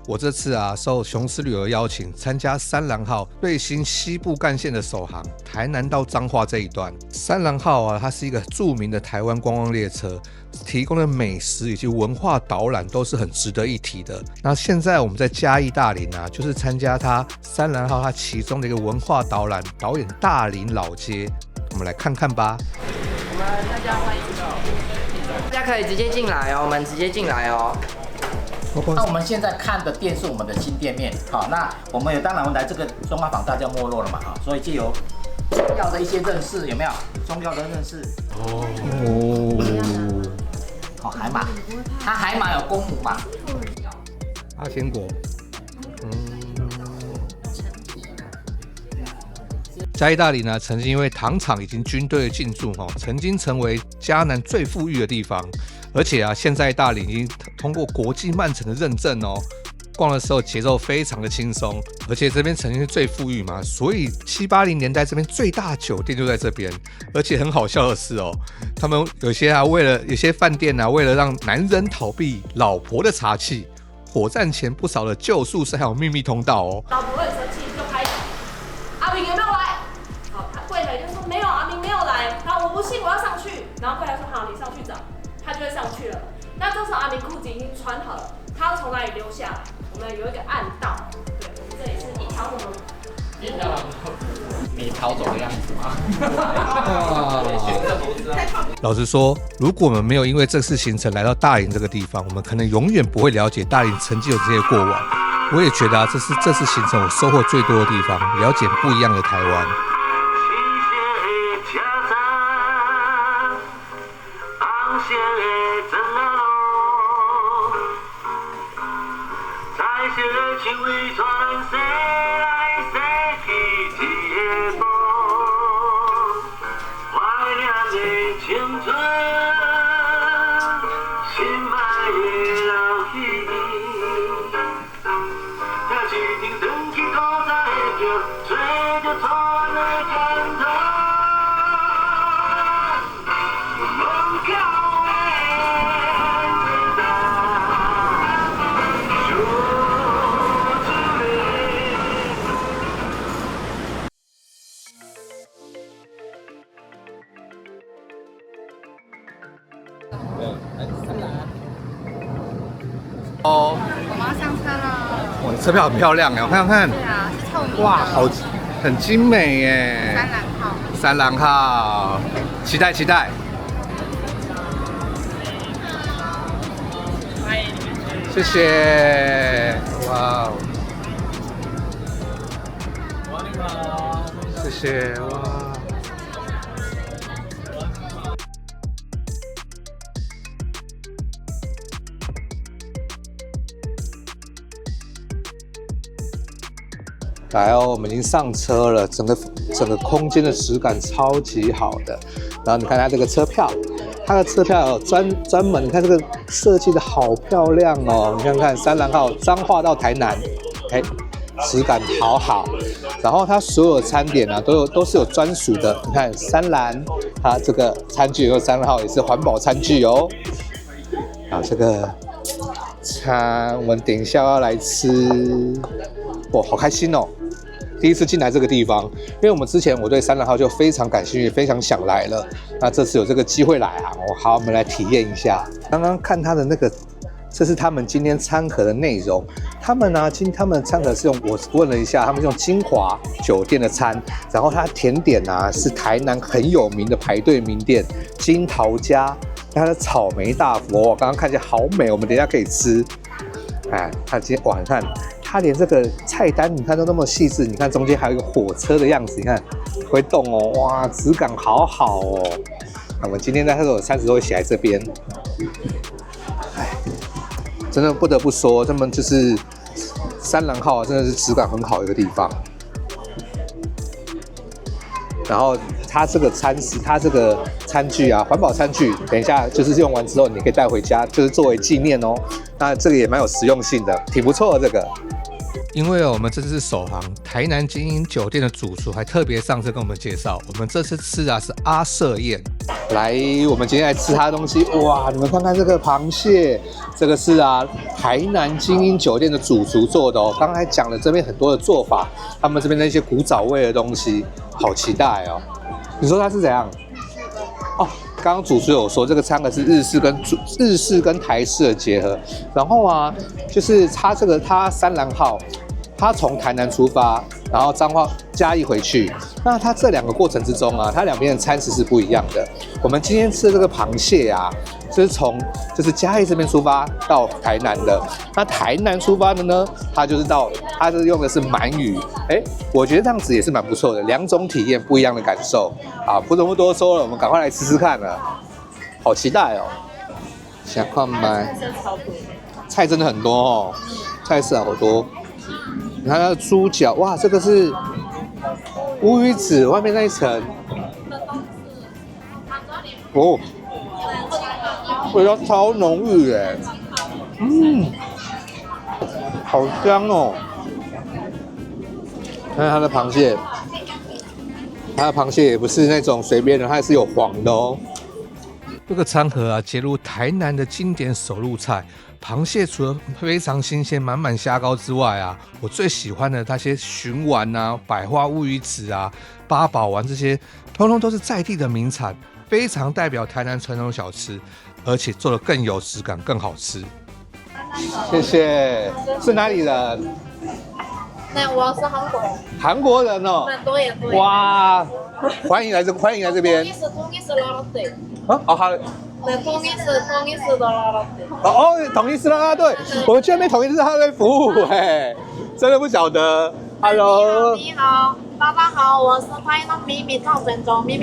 我这次受雄狮旅游邀请，参加三郎号瑞兴西部干线的首航，台南到彰化这一段。三郎号它是一个著名的台湾观光列车，提供的美食以及文化导览都是很值得一提的。那现在我们在嘉义大林就是参加它三郎号它其中的一个文化导览，导演大林老街，我们来看看吧。我们大家欢迎，大家可以直接进来哦，我们直接进来哦。那我们现在看的店是我们的新店面，好，那我们当然来这个中华坊大家没落了嘛，哈，所以借由中药的一些认识，有没有中药的认识？好，海马，它海马有公母嘛？阿仙果，嘉义大林曾经因为糖厂以及军队的进驻，曾经成为嘉南最富裕的地方。而且现在大林已经通过国际慢城的认证哦，逛的时候节奏非常的轻松，而且这边曾经是最富裕嘛，所以70、80年代这边最大酒店就在这边。而且很好笑的是哦，他们有些有些饭店为了让男人逃避老婆的查气，火战前不少的旧宿舍还有秘密通道哦。老婆很生气就拍手，阿明有没有来？好，柜台就说没有，阿明没有来。然后我不信，我要上去。然后柜台说好，你上去找。他就会上去了。那这时候阿明裤子已经穿好了，他要从哪里溜下来？我们有一个暗道，对，我们这里是一条你逃走的样子吗？老实说，如果我们没有因为这次行程来到大林这个地方，我们可能永远不会了解大林曾经有这些过往。我也觉得这是这次行程我收获最多的地方，了解不一样的台湾。我们要上车了。哇，车票很漂亮哎，我看看。对啊，是透明的。哇，很精美耶。三郎号。三郎号，期待期待。谢谢。哇哦。谢谢哇。来哦，我们已经上车了，整个空间的质感超级好的。然后你看它这个车票，它的车票有专门，你看这个设计的好漂亮哦。你看看三郎号彰化到台南，质感好好。然后它所有餐点都是有专属的。你看三郎，它这个餐具有三郎号也是环保餐具哦。啊，这个餐我们等一下要来吃，哇，好开心哦！第一次进来这个地方，因为我们之前我对三郎号就非常感兴趣，非常想来了。那这次有这个机会来好，我们来体验一下。刚刚看他的那个，这是他们今天餐盒的内容。他们餐盒是用，我问了一下，他们用金华酒店的餐，然后它甜点是台南很有名的排队名店金桃家，它的草莓大福，我刚刚看起来好美，我们等一下可以吃。它今天你看。它连这个菜单，你看都那么细致，你看中间还有一个火车的样子，你看会动哦，哇，质感好好哦。那我们今天在这种30都会写在这边，真的不得不说，他们就是三郎号真的是质感很好的一个地方。然后它这个餐具啊，环保餐具，等一下就是用完之后你可以带回家，就是作为纪念哦。那这个也蛮有实用性的，挺不错的这个。因为我们这次是首航，台南精英酒店的主厨还特别上车跟我们介绍，我们这次吃啊是阿舍宴。来，我们今天来吃它的东西，哇！你们看看这个螃蟹，这个是啊台南精英酒店的主厨做的哦。刚才讲了这边很多的做法，他们这边的一些古早味的东西，好期待哦。你说它是怎样？哦，刚刚主厨有说这个餐盒是日式跟台式的结合，然后啊，就是它三郎号，它从台南出发，然后彰化嘉义回去。那它这两个过程之中啊，它两边的餐食是不一样的。我们今天吃的这个螃蟹啊，就是嘉义这边出发到台南的。那台南出发的呢，它是用的是鳗鱼。我觉得这样子也是蛮不错的，两种体验不一样的感受啊！不多说了，我们赶快来吃吃看了，好期待哦！想看买，菜真的很多哦，菜色好多。你看它的猪脚，哇，这个是乌鱼子外面那一层，哦，味道超浓郁耶，好香哦！看看它的螃蟹，它的螃蟹也不是那种随便的，它也是有黄的哦。这个餐盒啊，结入台南的经典手路菜。螃蟹除了非常新鲜、满满虾膏之外啊，我最喜欢的那些鲟丸啊、百花乌鱼子啊、八宝丸这些，通通都是在地的名产，非常代表台南传统小吃，而且做得更有质感、更好吃。谢谢，是哪里人？那我是韩国人。韩国人哦。对。哇，欢迎来这边。统一是啦啦队。啊，哦好。统一是的啦啦队。哦，统一是啦啦队，我们居然被统一是啦啦队服务，真的不晓得。Hello。你好，大家好，我是台南咪咪赵振中，咪。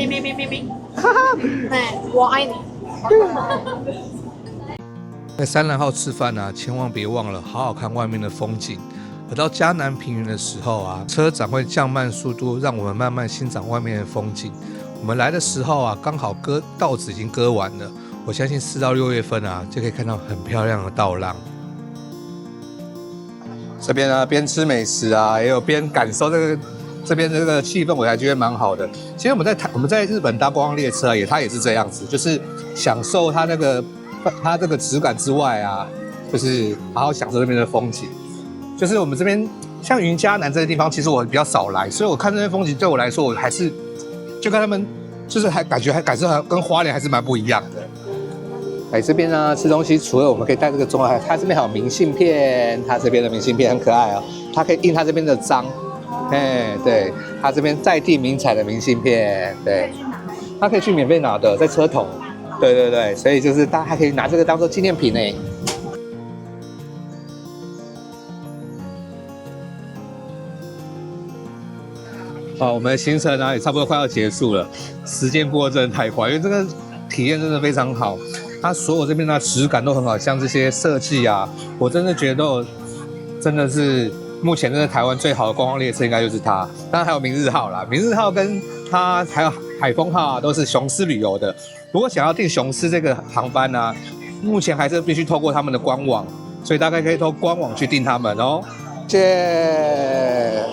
哈哈，我爱你。在三郎号吃饭啊，千万别忘了好好看外面的风景。而到嘉南平原的时候啊，车长会降慢速度，让我们慢慢欣赏外面的风景。我们来的时候啊，刚好稻子已经割完了，我相信4到6月份啊，就可以看到很漂亮的稻浪。这边呢，边吃美食啊，也有边感受这边的这个气氛，我还觉得蛮好的。其实我们在日本搭观光列车啊，它也是这样子，就是享受它这个质感之外啊，就是好好享受这边的风景。就是我们这边像云嘉南这些地方，其实我比较少来，所以我看这边风景对我来说，我还是就跟他们就是感受跟花莲还是蛮不一样的。来这边呢吃东西，除了我们可以带这个钟啊，它这边还有明信片，它这边的明信片很可爱哦，它可以印它这边的章，对，它这边在地名产的明信片，对，它可以去免费拿的，在车头，对，所以就是大家还可以拿这个当做纪念品呢。好，我们的行程呢也差不多快要结束了，时间过得真的太快，因为这个体验真的非常好，它所有这边的质感都很好，像这些设计啊，我真的觉得真的是目前真的台湾最好的观光列车应该就是它，当然还有明日号啦，明日号跟它还有海丰号啊都是雄狮旅游的，如果想要订雄狮这个航班呢，目前还是必须透过他们的官网，所以大概可以透过官网去订他们哦。谢谢。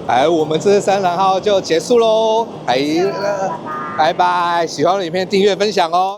哎，我们这三郎号就结束喽，拜拜！喜欢的影片订阅分享哦。